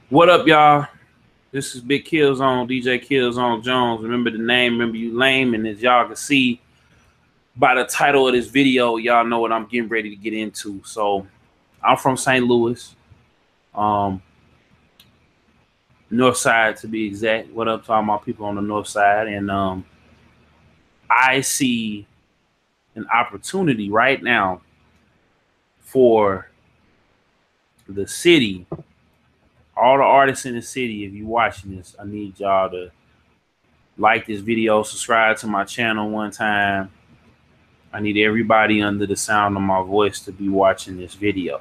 What up, y'all? This is Big Killzone, DJKillzownJones. Remember the name, remember you lame, and as y'all can see by the title of this video, y'all know what I'm getting ready to get into. So I'm from St. Louis, north side to be exact. What up to all my people on the north side? And I see an opportunity right now for the city, all the artists in the city. If you watching this, I need y'all to like this video, subscribe to my channel one time. I need everybody under the sound of my voice to be watching this video.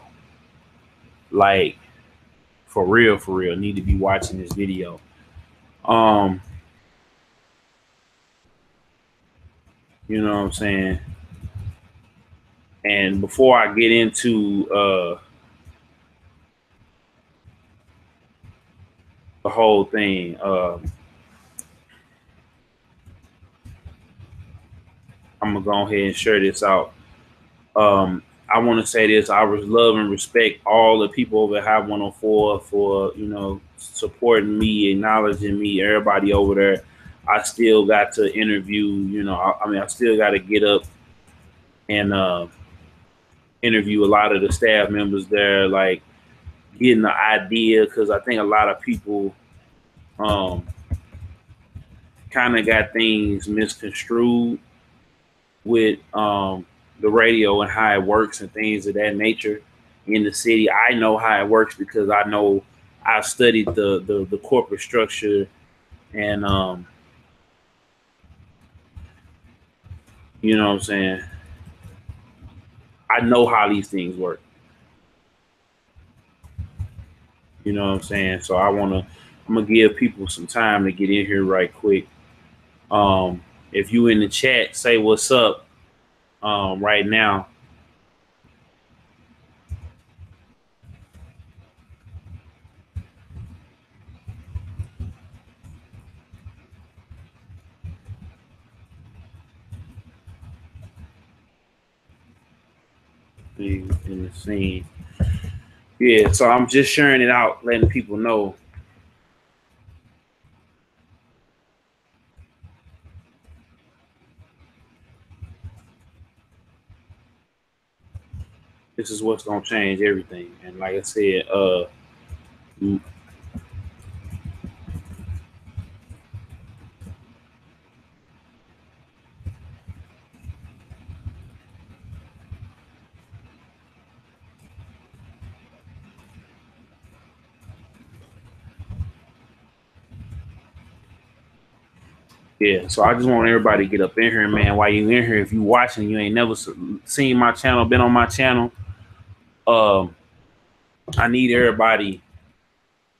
Like, for real, need to be watching this video. You know what I'm saying? And before I get into the whole thing, I'm gonna go ahead and share this out. I want to say this: I love and respect all the people over at High 104 for supporting me, acknowledging me. Everybody over there. I still got to interview. I still got to get up and interview a lot of the staff members there, like getting the idea, because I think a lot of people kind of got things misconstrued with the radio and how it works and things of that nature in the city. I know how it works because I've studied the corporate structure, and you know what I'm saying? I know how these things work. You know what I'm saying? So I'm gonna give people some time to get in here right quick. If you in the chat, say what's up right now. In the scene. Yeah, so I'm just sharing it out, letting people know. This is what's gonna change everything. And like I said, yeah, so I just want everybody to get up in here, man. While you in here, if you watching, you ain't never seen my channel, been on my channel, I need everybody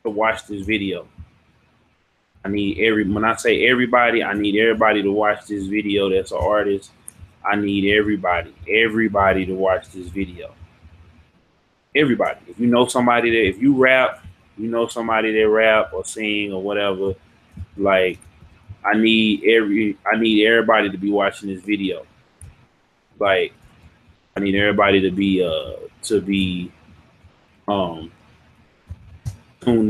to watch this video. When I say everybody, I need everybody to watch this video that's an artist. I need everybody to watch this video. Everybody. If you know somebody that, if you rap, you know somebody that rap or sing or whatever, like I need everybody to be watching this video. Like I need everybody to be tuned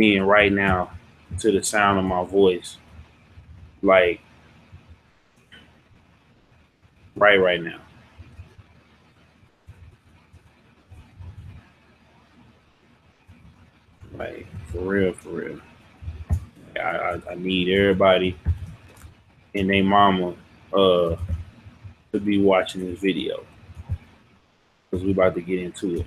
in right now to the sound of my voice. Like right now. Like for real. I need everybody and their mama to be watching this video, because we about to get into it.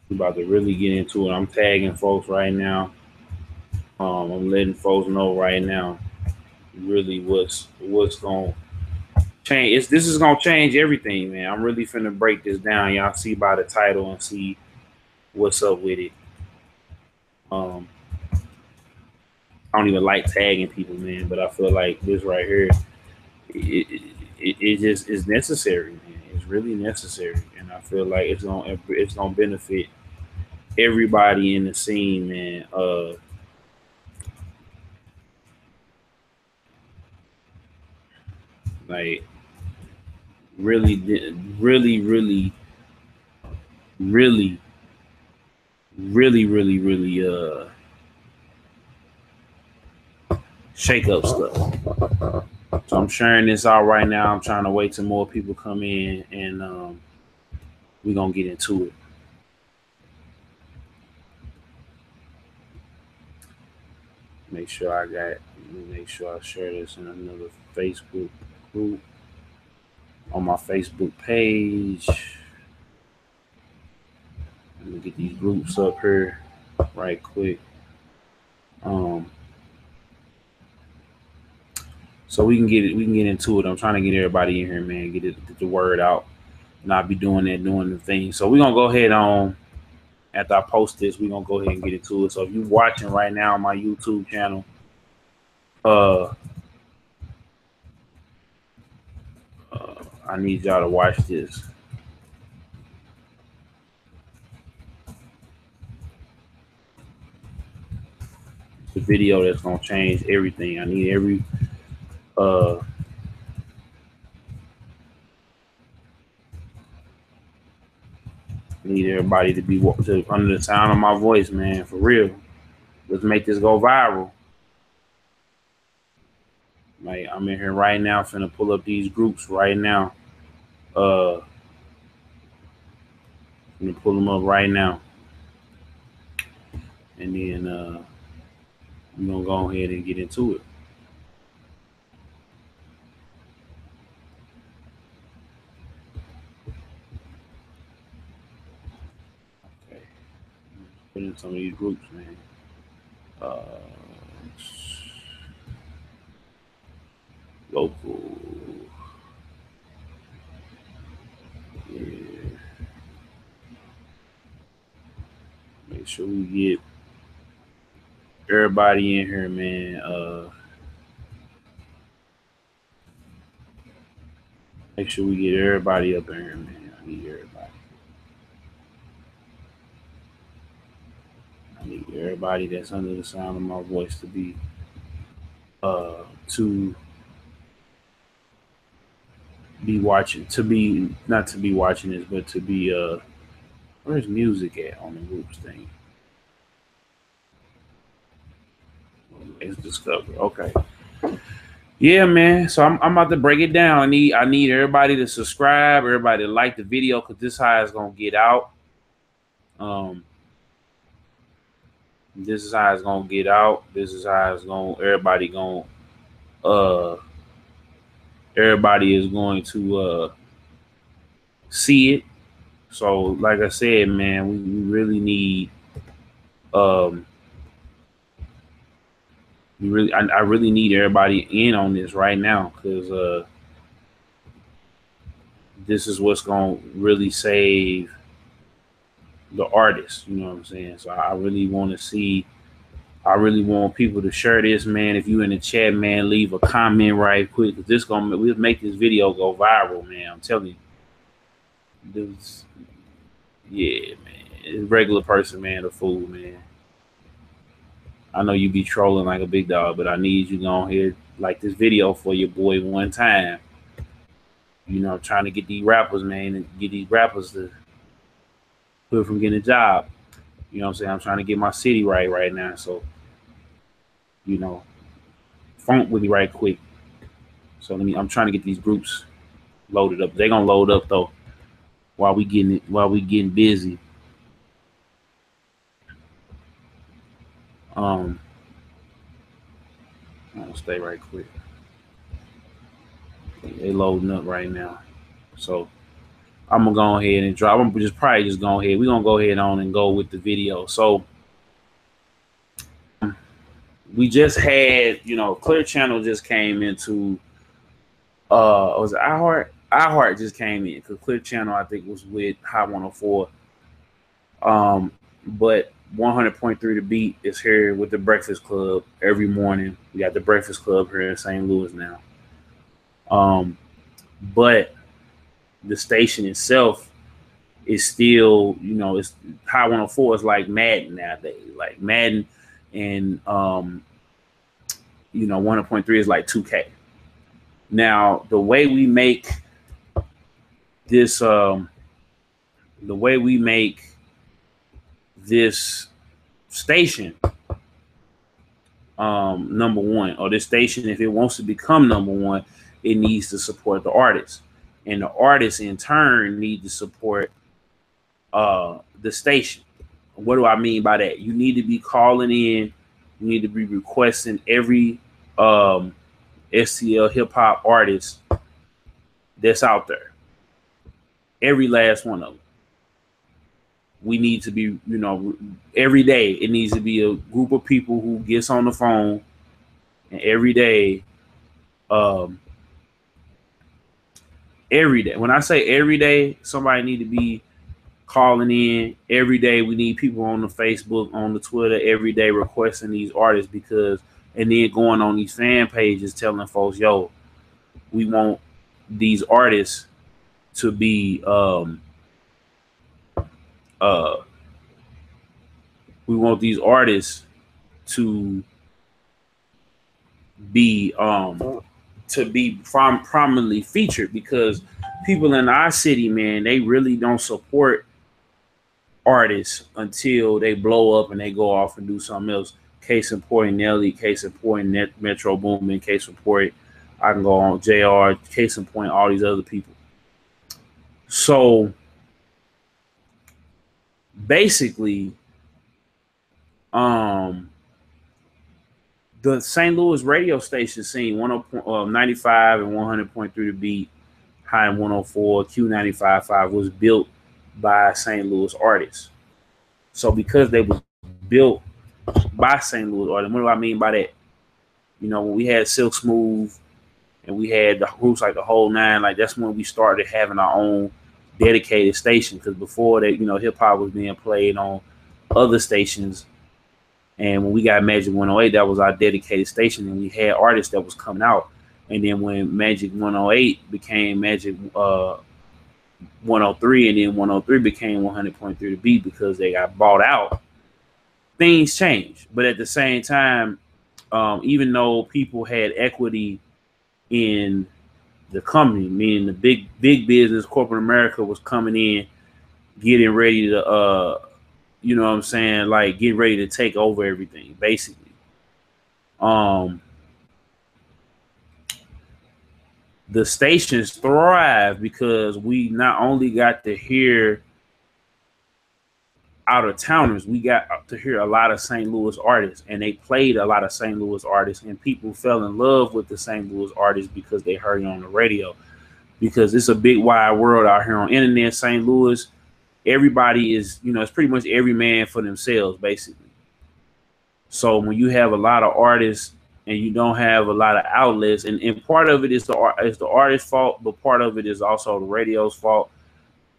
We about to really get into it. I'm tagging folks right now. I'm letting folks know right now really what's gonna change. This is gonna change everything, man. I'm really finna break this down. Y'all see by the title and see what's up with it. I don't even like tagging people, man, but I feel like this right here, it just is necessary, man. It's really necessary, and I feel like it's gonna benefit everybody in the scene, man. Like really really shake up stuff. So I'm sharing this out right now. I'm trying to wait till more people come in, and we're gonna get into it. Make sure I share this in another Facebook group on my Facebook page. Let me get these groups up here right quick. So we can get into it. I'm trying to get everybody in here, man. Get the word out. Not be doing the thing. So we're gonna go ahead on. After I post this, we're gonna go ahead and get into it. So if you're watching right now on my YouTube channel, I need y'all to watch this. The video that's gonna change everything. I need everybody to be under the sound of my voice, man. For real. Let's make this go viral. Like, I'm in here right now, finna pull up these groups right now. Finna pull them up right now. And then we're gonna go ahead and get into it. Okay. Put in some of these groups, man. Local. Yeah. Make sure we get everybody in here, man. Make sure we get everybody up in here, man. I need everybody. I need everybody that's under the sound of my voice to be watching, not to be watching this, but to be where's music at on the groups thing? It's Discover. Okay. Yeah, man. So I'm about to break it down. I need everybody to subscribe, everybody to like the video, because this is how it's gonna get out. This is how it's gonna get out. This is how it's gonna everybody is going to see it. So like I said, man, we really need I really need everybody in on this right now, because this is what's gonna really save the artist. You know what I'm saying? So I really want people to share this, man. If you in the chat, man, leave a comment right quick, because we'll make this video go viral, man. I'm telling you. This, yeah, man. Regular person, man, a fool, man. I know you be trolling like a big dog, but I need you to go ahead, like this video for your boy one time. You know, trying to get these rappers, man, and get these rappers to quit from getting a job. You know what I'm saying? I'm trying to get my city right now. So, you know, funk with me right quick. So I'm trying to get these groups loaded up. They're gonna load up though while we getting busy. I'll stay right quick. They loading up right now. So I'm gonna go ahead and drop. I'm just probably just go ahead. We're gonna go ahead on and go with the video. So we just had, Clear Channel just came into was it iHeart? iHeart just came in, because Clear Channel I think was with Hot 104. But 100.3 The Beat is here with the Breakfast Club every morning. We got the Breakfast Club here in St. Louis now. But the station itself is still, it's Hot 104 is like Madden nowadays. Like Madden, and 100.3 is like 2K. Now, the way we make this, the way we make this station number one, or this station, if it wants to become number one, it needs to support the artists, and the artists in turn need to support the station. What do I mean by that? You need to be calling in, you need to be requesting every STL hip hop artist that's out there, every last one of them. We need to be, every day it needs to be a group of people who gets on the phone, and every day, when I say every day, somebody need to be calling in every day. We need people on the Facebook, on the Twitter, every day requesting these artists, because, and then going on these fan pages telling folks, yo, we want these artists to be, we want these artists to be prominently featured, because people in our city, man, they really don't support artists until they blow up and they go off and do something else. Case in point, Nelly. Case in point, Metro Boomin. Case in point, I can go on JR. Case in point, all these other people. So basically, the St. Louis radio station scene, 95 and 100.3 The Beat, High and 104, Q95.5 was built by St. Louis artists. So because they was built by St. Louis artists, what do I mean by that? When we had Silk Smooth and we had the groups like the Whole Nine, like that's when we started having our own dedicated station. Because before that, hip hop was being played on other stations. And when we got Magic 108, that was our dedicated station, and we had artists that was coming out. And then when Magic 108 became Magic 103, and then 103 became 100.3 The Beat because they got bought out, things changed. But at the same time, even though people had equity in the company, meaning the big business, corporate America was coming in, getting ready to like get ready to take over everything, basically. The stations thrive because we not only got to hear out of towners, we got to hear a lot of St. Louis artists, and they played a lot of St. Louis artists, and people fell in love with the St. Louis artists because they heard it on the radio. Because it's a big wide world out here on internet. St. Louis, everybody is, it's pretty much every man for themselves, basically. So when you have a lot of artists and you don't have a lot of outlets, and part of it is the artist's fault, but part of it is also the radio's fault.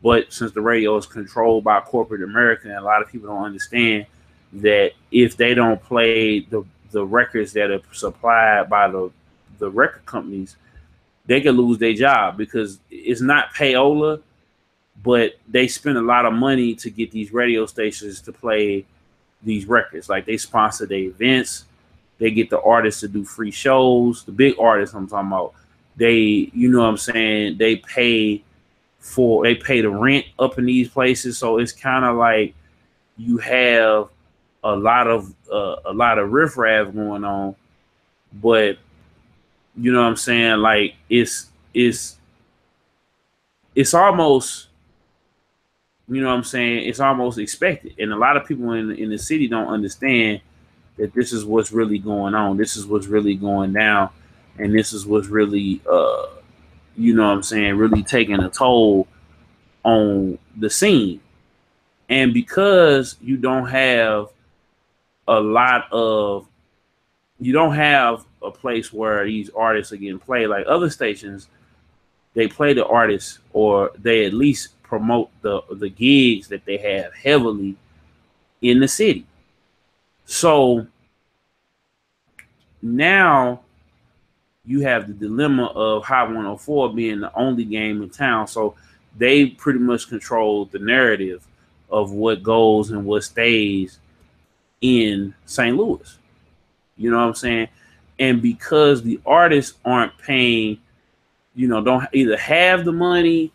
But since the radio is controlled by corporate America, and a lot of people don't understand that if they don't play the records that are supplied by the record companies, they can lose their job, because it's not payola, but they spend a lot of money to get these radio stations to play these records. Like they sponsor the events, they get the artists to do free shows, the big artists I'm talking about. They, they pay the rent up in these places. So it's kind of like you have a lot of riffraff going on, but like it's almost, it's almost expected. And a lot of people in the city don't understand that this is what's really going on. This is what's really going down. And this is what's really, really taking a toll on the scene. And because you don't have a place where these artists are getting played like other stations, they play the artists, or they at least promote the gigs that they have heavily in the city. So now you have the dilemma of Hot 104 being the only game in town. So they pretty much control the narrative of what goes and what stays in St. Louis. You know what I'm saying? And because the artists aren't paying, don't either have the money,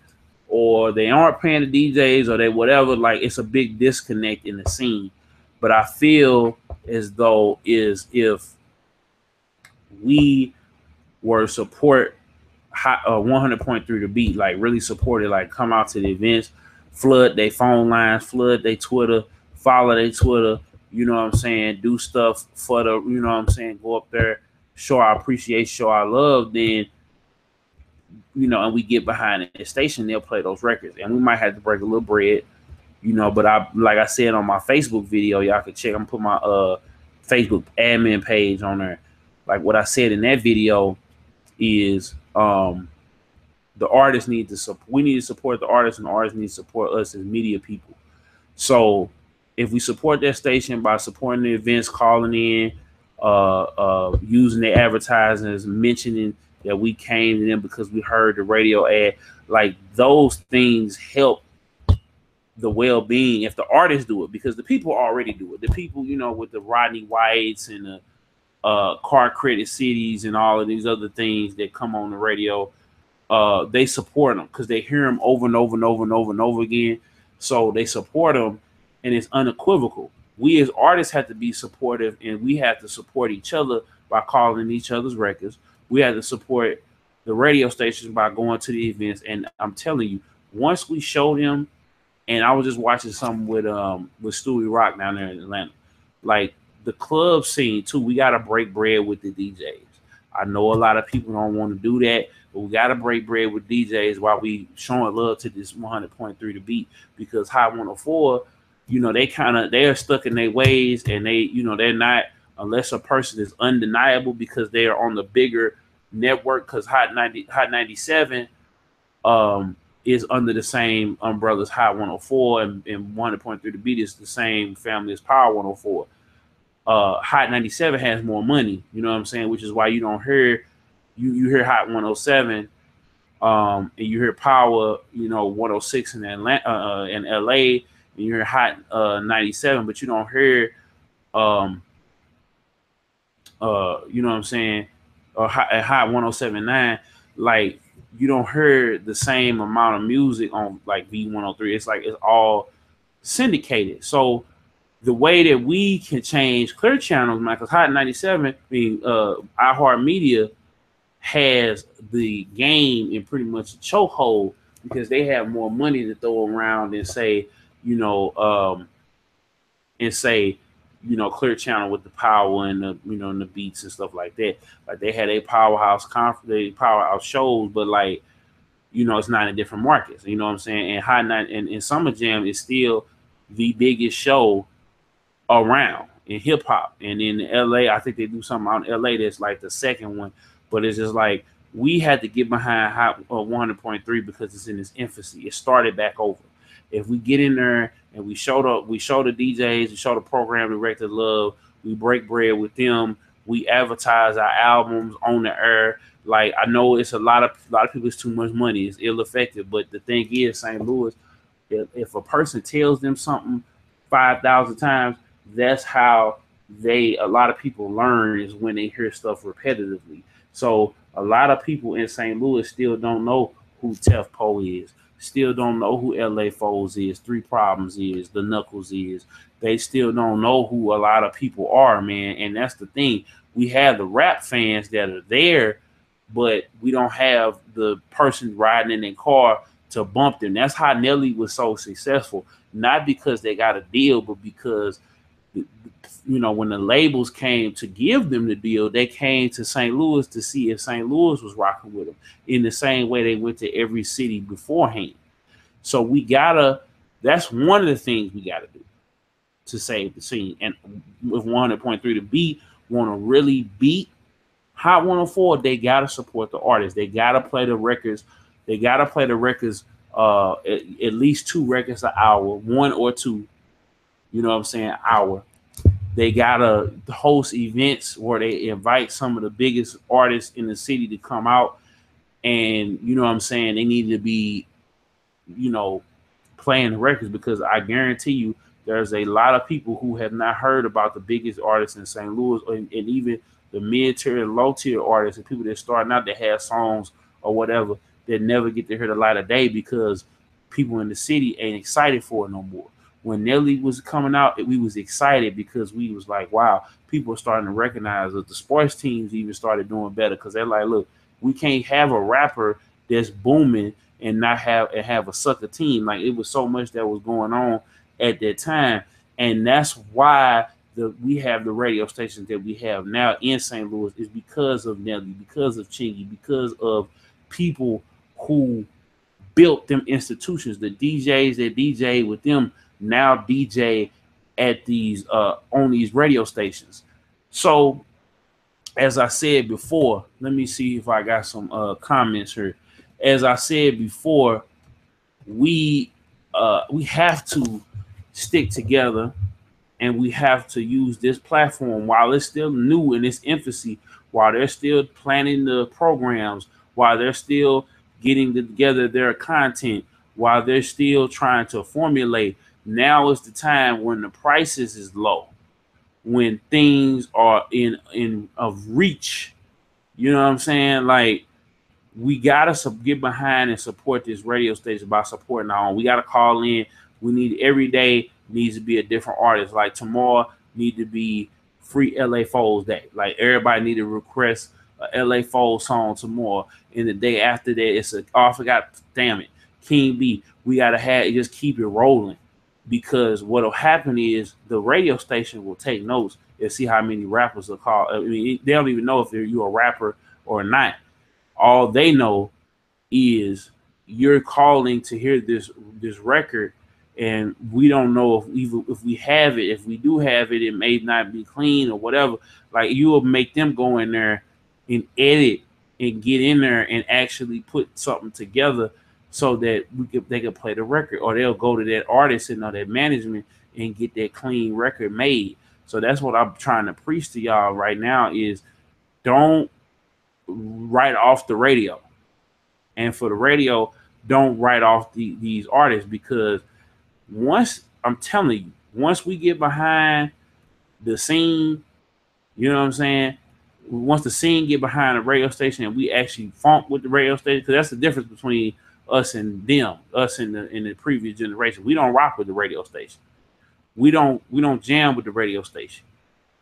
or they aren't paying the DJs, or they whatever. Like, it's a big disconnect in the scene. But I feel as though if we were to support 100.3 The Beat, like really support it, like come out to the events, flood their phone lines, flood their Twitter, follow their Twitter, you know what I'm saying, do stuff for the, you know what I'm saying, go up there, show our appreciation, show our love, then, you know, and we get behind the station, they'll play those records. And we might have to break a little bread, you know, but like I said on my Facebook video, y'all can check, I'm put my Facebook admin page on there. Like what I said in that video is the artists need to we need to support the artists, and the artists need to support us as media people. So if we support that station by supporting the events, calling in, using their advertisers, mentioning that we came to them because we heard the radio ad, like those things help the well-being if the artists do it, because the people already do it. The people, you know, with the Rodney Whites and the Car Credit Cities and all of these other things that come on the radio, they support them because they hear them over and over and over and over and over again. So they support them, and it's unequivocal. We as artists have to be supportive, and we have to support each other by calling each other's records. We have to support the radio stations by going to the events. And I'm telling you, once we show them, and I was just watching something with Stewie Rock down there in Atlanta, like the club scene too, we got to break bread with the DJs. I know a lot of people don't want to do that, but we got to break bread with DJs while we showing love to this 100.3 The Beat, because Hot 104, you know, they're stuck in their ways, and they, you know, they're not, unless a person is undeniable because they are on the bigger network, because Hot 97 is under the same umbrella as Hot 104, and 100.3 The Beat is the same family as Power 104. Hot 97 has more money, you know what I'm saying, which is why you don't hear you hear Hot 107 and you hear Power, you know, 106 in Atlanta, in LA, and you hear Hot 97, but you don't hear you know what I'm saying, Hot 107.9, like you don't hear the same amount of music on like V103. It's like it's all syndicated. So the way that we can change Clear Channels, man, because Hot 97, I mean, iHeartRadio has the game in pretty much a chokehold because they have more money to throw around and say, you know, Clear Channel with the power and the, you know, and the beats and stuff like that. Like they had a powerhouse shows, but like, you know, it's not in different markets. You know what I'm saying? And Hot 9 and Summer Jam is still the biggest show around in hip hop. And in LA, I think they do something out in LA that's like the second one. But it's just like we had to get behind Hot 100.3 because it's in its infancy. It started back over. If we get in there and we show the DJs, we show the program director love, we break bread with them, we advertise our albums on the air. Like I know it's a lot of people, it's too much money, it's ill effective. But the thing is, St. Louis, if a person tells them something 5,000 times, that's how a lot of people learn, is when they hear stuff repetitively. So a lot of people in St. Louis still don't know who Tef Po is, still don't know who LA Foes is, Three Problems is, The Knuckles is. They still don't know who a lot of people are, man. And that's the thing. We have the rap fans that are there, but we don't have the person riding in their car to bump them. That's how Nelly was so successful. Not because they got a deal, but because, you know, when the labels came to give them the deal, they came to St. Louis to see if St. Louis was rocking with them in the same way they went to every city beforehand. So that's one of the things we got to do to save the scene. And with 100.3 The Beat want to really beat Hot 104, they got to support the artists. They got to play the records. They got to play the records at least 2 records an hour, 1 or 2, you know what I'm saying, hour. They gotta host events where they invite some of the biggest artists in the city to come out, and you know what I'm saying, they need to be, you know, playing the records, because I guarantee you there's a lot of people who have not heard about the biggest artists in St. Louis, and even the mid-tier and low-tier artists and people that starting out that have songs or whatever that never get to hear the light of day because people in the city ain't excited for it no more. When Nelly was coming out, we was excited because we was like, wow, people are starting to recognize that the sports teams even started doing better because they're like, look, we can't have a rapper that's booming and not have a sucker team. Like, it was so much that was going on at that time, and that's why we have the radio stations that we have now in St. Louis is because of Nelly, because of Chingy, because of people who built them institutions. The DJs that DJ with them now DJ at these on these radio stations. So, as I said before, let me see if I got some comments here. As I said before, we have to stick together, and we have to use this platform while it's still new in its infancy, while they're still planning the programs, while they're still getting together their content, while they're still trying to formulate. Now is the time when the prices is low, when things are in of reach. You know what I'm saying? Like, we gotta get behind and support this radio station by supporting our own. We gotta call in. We need every day needs to be a different artist. Like, tomorrow need to be Free LA Foles Day. Like, everybody need to request a LA Foles song tomorrow. And the day after that, it's I forgot. Damn it, King B. We gotta just keep it rolling, because what'll happen is the radio station will take notes and see how many rappers are called. I mean, they don't even know if you're a rapper or not. All they know is you're calling to hear this record, and we don't know if we have it. If we do have it, it may not be clean or whatever. Like, you will make them go in there and edit and get in there and actually put something together so that they can play the record, or they'll go to that artist and that management and get that clean record made. So that's what I'm trying to preach to y'all right now is don't write off the radio. And for the radio, don't write off these artists, because I'm telling you, once we get behind the scene, you know what I'm saying? Once the scene get behind the radio station and we actually funk with the radio station, because that's the difference between us and them, us in the previous generation. We don't rock with the radio station. We don't jam with the radio station.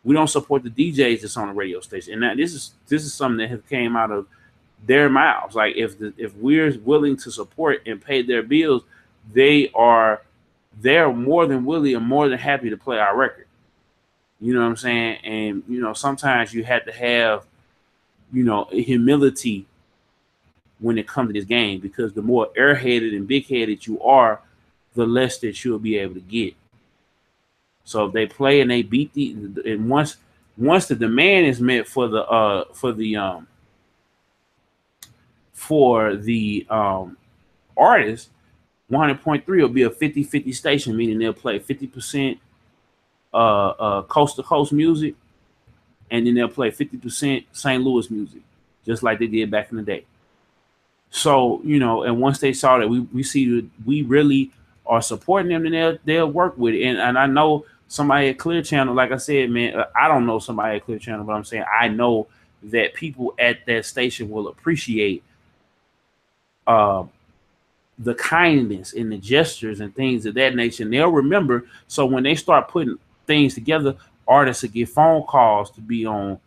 We don't support the DJs that's on the radio station. And now this is something that has came out of their mouths. Like, if we're willing to support and pay their bills, they're more than willing and more than happy to play our record. You know what I'm saying? And sometimes you have to have humility when it comes to this game, because the more airheaded and big-headed you are, the less that you'll be able to get. So if they play and they beat and once the demand is met for the artist, 100.3 will be a 50-50 station, meaning they'll play 50% coast to coast music, and then they'll play 50% St. Louis music, just like they did back in the day. So, and once they saw that we see that we really are supporting them, then they'll work with it. And I know somebody at Clear Channel, like I said, man, I don't know somebody at Clear Channel, but I'm saying I know that people at that station will appreciate the kindness and the gestures and things of that nature. And they'll remember. So when they start putting things together, artists will get phone calls to be on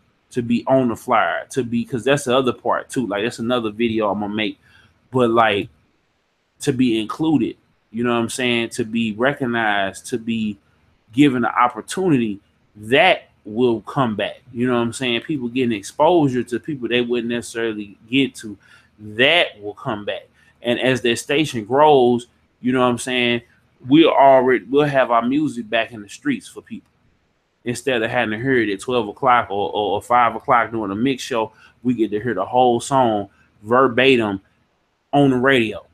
the flyer, because that's the other part too. Like, that's another video I'm gonna make, but like, to be included, you know what I'm saying, to be recognized, to be given the opportunity, that will come back. You know what I'm saying? People getting exposure to people they wouldn't necessarily get to, that will come back. And as their station grows, you know what I'm saying, we'll have our music back in the streets for people. Instead of having to hear it at 12 o'clock or 5 o'clock doing a mix show, we get to hear the whole song verbatim on the radio.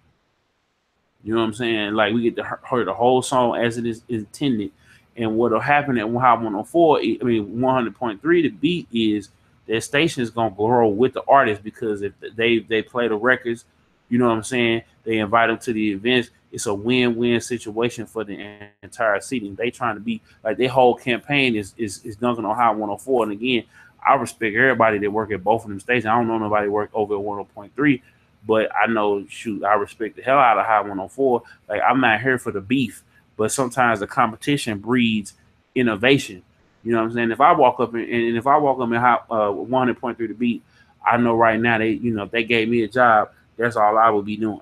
You know what I'm saying? Like, we get to hear the whole song as it is intended. And what'll happen at 100.3, the beat is that station is gonna grow with the artist, because if they play the records, you know what I'm saying, they invite them to the events. It's a win-win situation for the entire city. They trying to be like, their whole campaign is dunking on Hot 104. And again, I respect everybody that work at both of them stations. I don't know nobody work over at 100.3, But I know, shoot, I respect the hell out of High 104. Like, I'm not here for the beef, but sometimes the competition breeds innovation. You know what I'm saying? If I walk up and if I walk up in high 100.3 the beat, I know right now if they gave me a job, that's all I would be doing.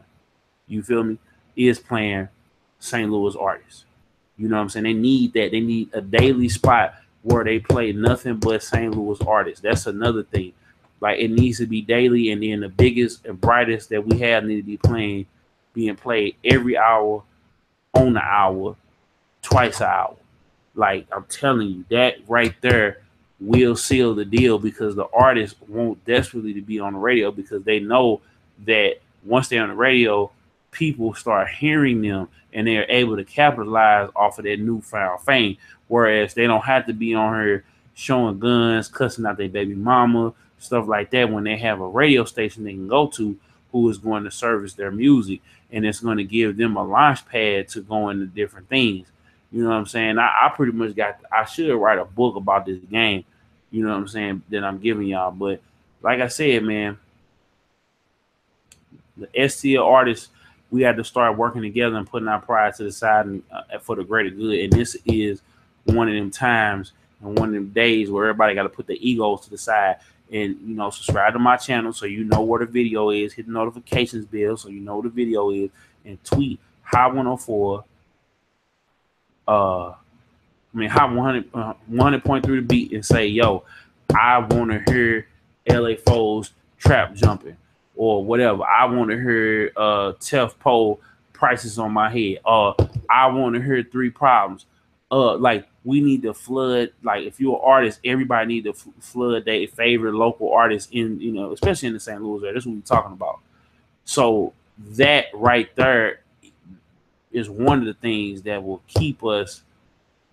You feel me? Is playing St. Louis artists. You know what I'm saying? They need that. They need a daily spot where they play nothing but St. Louis artists. That's another thing. Like, it needs to be daily, and then the biggest and brightest that we have need to be being played every hour, on the hour, twice an hour. Like, I'm telling you, that right there will seal the deal, because the artists want desperately to be on the radio, because they know that once they're on the radio, people start hearing them and they're able to capitalize off of that newfound fame. Whereas they don't have to be on here showing guns, cussing out their baby mama, stuff like that, when they have a radio station they can go to who is going to service their music, and it's going to give them a launch pad to go into different things. You know what I'm saying? I pretty much I should write a book about this game, you know what I'm saying, that I'm giving y'all. But like I said, man, the STL artists, we had to start working together and putting our pride to the side and, for the greater good. And this is one of them times and one of them days where everybody got to put their egos to the side and, subscribe to my channel so you know where the video is. Hit the notifications bell so you know where the video is. And tweet High 104. High 100.3 the beat and say, yo, I want to hear LA Foes trap jumping or whatever. I want to hear Tef Pole Prices on My Head. I want to hear Three Problems. Like, we need to flood. Like, if you're an artist, everybody need to flood their favorite local artists in, especially in the St. Louis area. That's what we're talking about. So that right there is one of the things that will keep us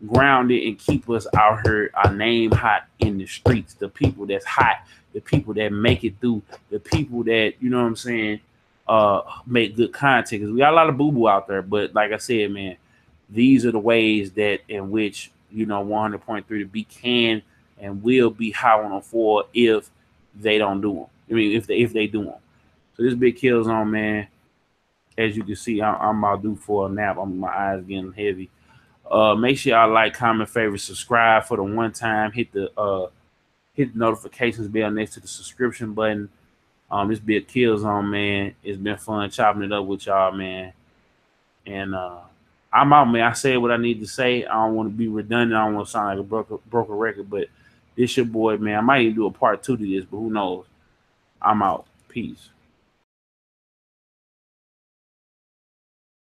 grounded and keep us out here, our name hot in the streets. The people that's hot, the people that make it through, the people that, you know what I'm saying, make good content. Because we got a lot of boo-boo out there. But like I said, man, these are the ways that in which, 100.3 the beat can and will be High 104 if they don't do them. I mean, if they do them. So this big Killzown, man, as you can see, I'm about due for a nap. My eyes getting heavy. Make sure y'all like, comment, favorite, subscribe for the one time. Hit the notifications bell next to the subscription button. This big Killzown, man. It's been fun chopping it up with y'all, man. And I'm out, man. I said what I need to say. I don't want to be redundant. I don't want to sound like a broken record, but this your boy, man. I might even do a part 2 to this, but who knows? I'm out. Peace.